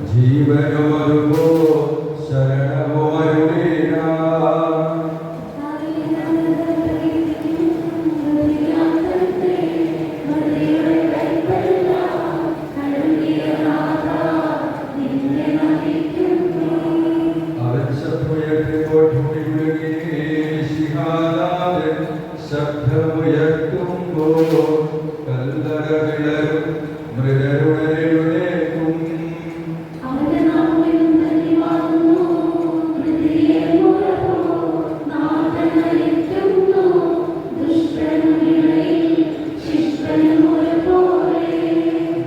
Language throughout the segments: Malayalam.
ജീവനമരുമോ ശരണമോ അരുളീണ. ശബ്ദമുയർത്തുമ്പോൾ കല്ലറ മൃഗരുണരുണേക്കും.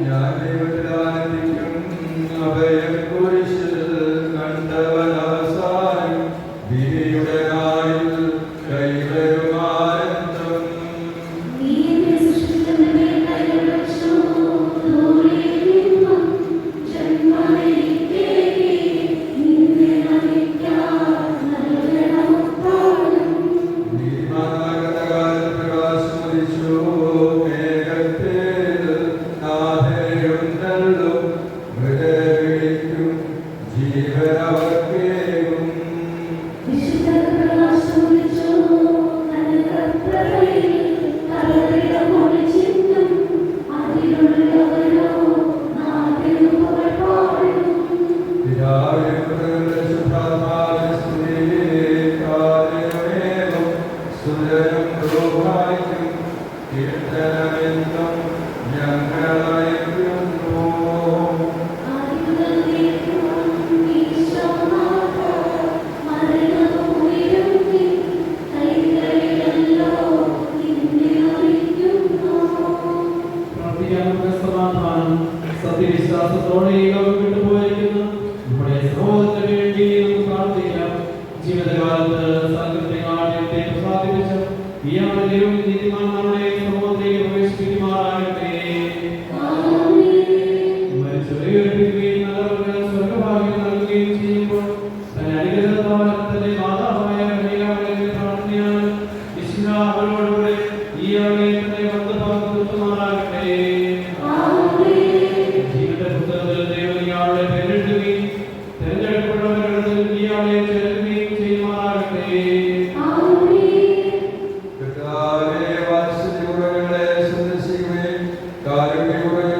ഞാൻ ദൈവത്തിലാനന്ദിക്കും. അഭയക്കുരിശിൽ കണ്ടവനവസാനം വിധിയുടെ നാളിൽ കൈവരുമാനന്ദം. സത്യവിശ്വാസത്തോടെ വിട്ടുപോയിരിക്കുന്നു നമ്മുടെ സഹോദരന് വേണ്ടി പ്രാർത്ഥിക്കാം. ജീവിതകാലത്ത് സകലത്തെ പ്രസാദിപ്പിച്ച ഇയാളുടെ നീതിമാന്മാരുടെ സഹോദരയെ പ്രവേശിപ്പിക്കുമാറാകട്ടെ. മരിച്ചവരെയും സ്വർഗഭാഗ്യം നൽകുകയും ചെയ്യുമ്പോൾ തന്റെ അനുഗ്രഹത്താലെ മാതാവായ കന്യകാമറിയത്തെ പ്രാർത്ഥനയാണ് അവരോടുകൂടെ ഇയാളെ തന്നെ ബന്ധപ്പാക്കുമാറാകട്ടെ. കാരുണ്യമുള്ള